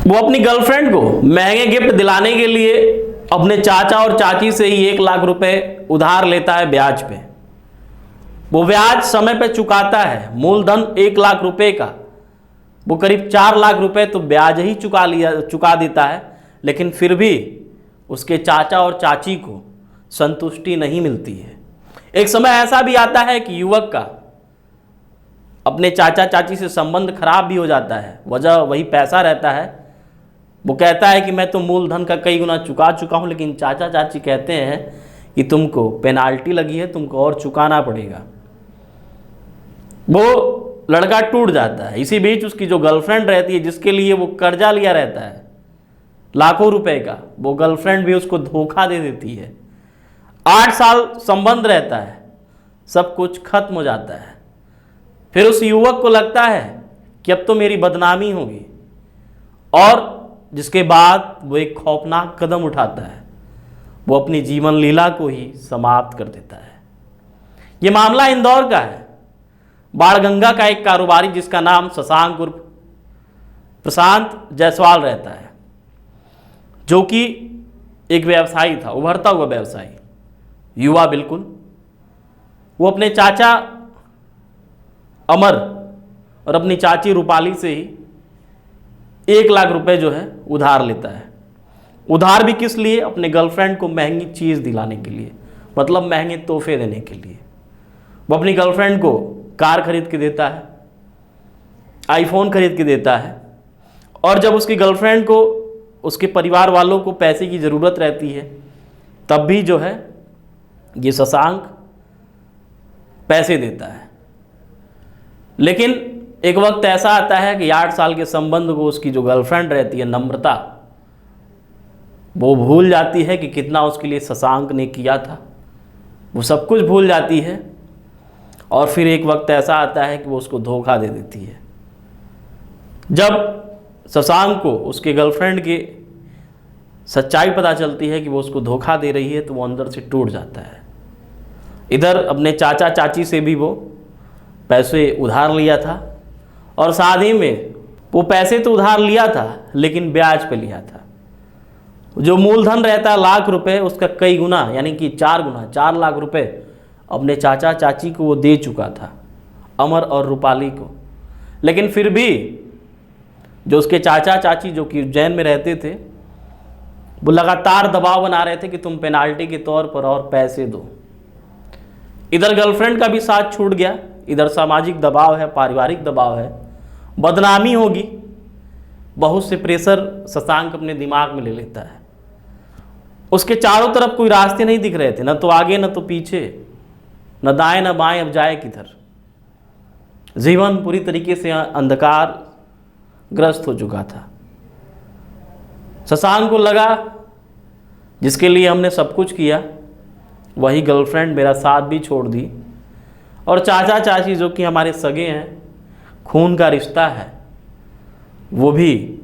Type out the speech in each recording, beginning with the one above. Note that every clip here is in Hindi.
वो अपनी गर्लफ्रेंड को महंगे गिफ्ट दिलाने के लिए अपने चाचा और चाची से ही 1 लाख रुपए उधार लेता है ब्याज पे। वो ब्याज समय पे चुकाता है। मूलधन 1 लाख रुपए का वो करीब 4 लाख रुपए तो ब्याज ही चुका देता है, लेकिन फिर भी उसके चाचा और चाची को संतुष्टि नहीं मिलती है। एक समय ऐसा भी आता है कि युवक का अपने चाचा चाची से संबंध खराब भी हो जाता है। वजह वही पैसा रहता है। वो कहता है कि मैं तो मूलधन का कई गुना चुका चुका हूं, लेकिन चाचा चाची कहते हैं कि तुमको पेनाल्टी लगी है, तुमको और चुकाना पड़ेगा। वो लड़का टूट जाता है। इसी बीच उसकी जो गर्लफ्रेंड रहती है, जिसके लिए वो कर्जा लिया रहता है लाखों रुपए का, वो गर्लफ्रेंड भी उसको धोखा दे देती है। 8 साल संबंध रहता है, सब कुछ खत्म हो जाता है। फिर उस युवक को लगता है कि अब तो मेरी बदनामी होगी, और जिसके बाद वो एक खौफनाक कदम उठाता है। वो अपनी जीवन लीला को ही समाप्त कर देता है। ये मामला इंदौर का है। बाणगंगा का एक कारोबारी जिसका नाम शशांक उर्फ प्रशांत जायसवाल रहता है, जो कि एक व्यवसायी था, उभरता हुआ व्यवसायी, युवा बिल्कुल। वो अपने चाचा अमर और अपनी चाची रूपाली से ही 1 लाख रुपए जो है उधार लेता है। उधार भी किस लिए? अपने गर्लफ्रेंड को महंगी चीज़ दिलाने के लिए, मतलब महंगे तोहफे देने के लिए। वो अपनी गर्लफ्रेंड को कार खरीद के देता है, आईफोन खरीद के देता है, और जब उसकी गर्लफ्रेंड को, उसके परिवार वालों को पैसे की ज़रूरत रहती है, तब भी जो है ये शशांक पैसे देता है। लेकिन एक वक्त ऐसा आता है कि 8 साल के संबंध को उसकी जो गर्लफ्रेंड रहती है नम्रता, वो भूल जाती है कि कितना उसके लिए शशांक ने किया था। वो सब कुछ भूल जाती है, और फिर एक वक्त ऐसा आता है कि वो उसको धोखा दे देती है। जब शशांक को उसके गर्लफ्रेंड की सच्चाई पता चलती है कि वो उसको धोखा दे रही है, तो वो अंदर से टूट जाता है। इधर अपने चाचा चाची से भी वो पैसे उधार लिया था, और साथ ही में वो पैसे तो उधार लिया था, लेकिन ब्याज पे लिया था। जो मूलधन रहता है लाख रुपए, उसका कई गुना यानी कि 4 गुना 4 लाख रुपए अपने चाचा चाची को वो दे चुका था, अमर और रूपाली को। लेकिन फिर भी जो उसके चाचा चाची जो कि उज्जैन में रहते थे, वो लगातार दबाव बना रहे थे कि तुम पेनाल्टी के तौर पर और पैसे दो। इधर गर्लफ्रेंड का भी साथ छूट गया, इधर सामाजिक दबाव है, पारिवारिक दबाव है, बदनामी होगी, बहुत से प्रेशर शशांक अपने दिमाग में ले लेता है। उसके चारों तरफ कोई रास्ते नहीं दिख रहे थे, न तो आगे न तो पीछे, न दाएं न बाएं, अब जाए किधर। जीवन पूरी तरीके से अंधकार ग्रस्त हो चुका था। शशांक को लगा जिसके लिए हमने सब कुछ किया, वही गर्लफ्रेंड मेरा साथ भी छोड़ दी, और चाचा चाची जो कि हमारे सगे हैं, खून का रिश्ता है, वो भी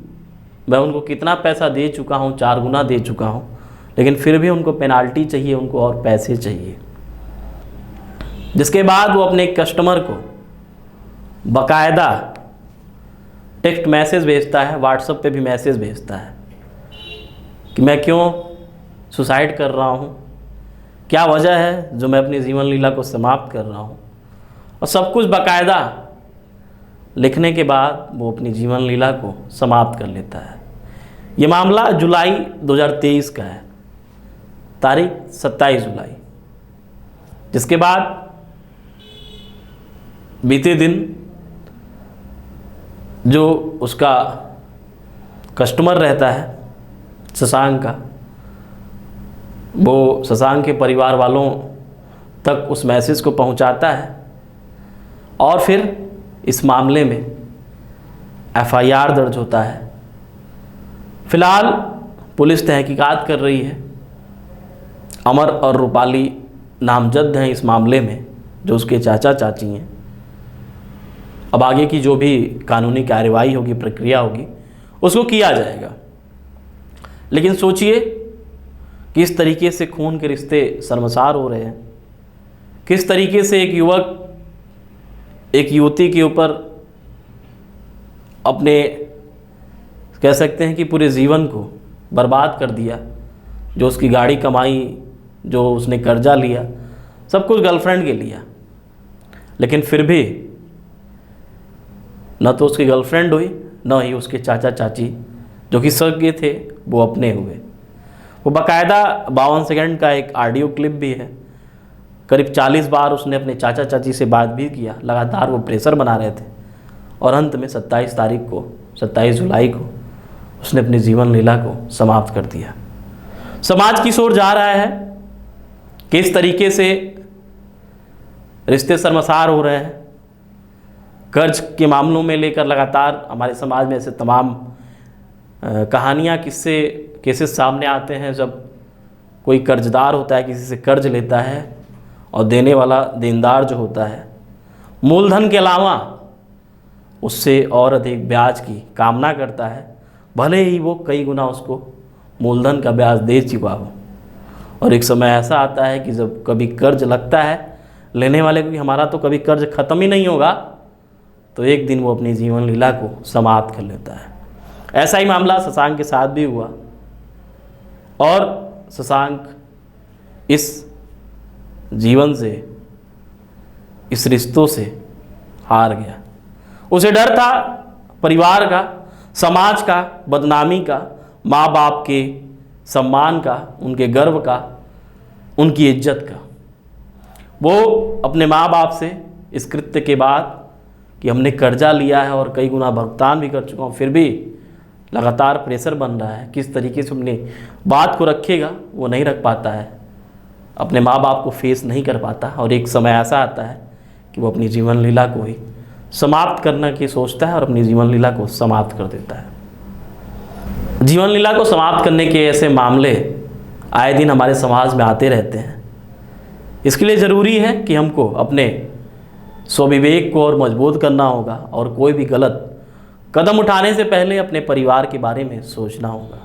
मैं उनको कितना पैसा दे चुका हूँ, 4 गुना दे चुका हूँ, लेकिन फिर भी उनको पेनाल्टी चाहिए, उनको और पैसे चाहिए। जिसके बाद वो अपने कस्टमर को बाकायदा टेक्स्ट मैसेज भेजता है, व्हाट्सएप पे भी मैसेज भेजता है कि मैं क्यों सुसाइड कर रहा हूँ, क्या वजह है जो मैं अपनी जीवन लीला को समाप्त कर रहा हूँ, और सब कुछ बाकायदा लिखने के बाद वो अपनी जीवन लीला को समाप्त कर लेता है। ये मामला जुलाई 2023 का है, तारीख 27 जुलाई। जिसके बाद बीते दिन जो उसका कस्टमर रहता है शशांक का, वो शशांक के परिवार वालों तक उस मैसेज को पहुंचाता है, और फिर इस मामले में एफआईआर दर्ज होता है। फिलहाल पुलिस तहकीकात कर रही है। अमर और रूपाली नामजद हैं इस मामले में, जो उसके चाचा चाची हैं। अब आगे की जो भी कानूनी कार्रवाई होगी, प्रक्रिया होगी, उसको किया जाएगा। लेकिन सोचिए किस तरीके से खून के रिश्ते शर्मसार हो रहे हैं, किस तरीके से एक युवक एक युवती के ऊपर अपने कह सकते हैं कि पूरे जीवन को बर्बाद कर दिया। जो उसकी गाड़ी कमाई, जो उसने कर्जा लिया, सब कुछ गर्लफ्रेंड के लिया। लेकिन फिर भी न तो उसकी गर्लफ्रेंड हुई, न ही उसके चाचा चाची जो कि सगे थे वो अपने हुए। वो बाकायदा 52 सेकंड का एक ऑडियो क्लिप भी है। करीब 40 बार उसने अपने चाचा चाची से बात भी किया। लगातार वो प्रेशर बना रहे थे और अंत में 27 जुलाई को उसने अपनी जीवन लीला को समाप्त कर दिया। समाज किस ओर जा रहा है, किस तरीके से रिश्ते शर्मसार हो रहे हैं, कर्ज के मामलों में लेकर लगातार हमारे समाज में ऐसे तमाम कहानियाँ, किस्से, केसेस सामने आते हैं। जब कोई कर्जदार होता है, किसी से कर्ज लेता है और देने वाला देनदार जो होता है मूलधन के अलावा उससे और अधिक ब्याज की कामना करता है, भले ही वो कई गुना उसको मूलधन का ब्याज दे चुका हो। और एक समय ऐसा आता है कि जब कभी कर्ज लगता है लेने वाले को कि हमारा तो कभी कर्ज ख़त्म ही नहीं होगा, तो एक दिन वो अपनी जीवन लीला को समाप्त कर लेता है। ऐसा ही मामला शशांक के साथ भी हुआ और शशांक इस जीवन से, इस रिश्तों से हार गया। उसे डर था परिवार का, समाज का, बदनामी का, माँ बाप के सम्मान का, उनके गर्व का, उनकी इज्जत का। वो अपने माँ बाप से इस कृत्य के बाद कि हमने कर्जा लिया है और कई गुना भुगतान भी कर चुका हूँ, फिर भी लगातार प्रेशर बन रहा है, किस तरीके से अपनी बात को रखेगा वो नहीं रख पाता है, अपने माँ बाप को फेस नहीं कर पाता। और एक समय ऐसा आता है कि वो अपनी जीवन लीला को ही समाप्त करने की सोचता है और अपनी जीवन लीला को समाप्त कर देता है। जीवन लीला को समाप्त करने के ऐसे मामले आए दिन हमारे समाज में आते रहते हैं। इसके लिए ज़रूरी है कि हमको अपने स्वविवेक को और मजबूत करना होगा और कोई भी गलत कदम उठाने से पहले अपने परिवार के बारे में सोचना होगा।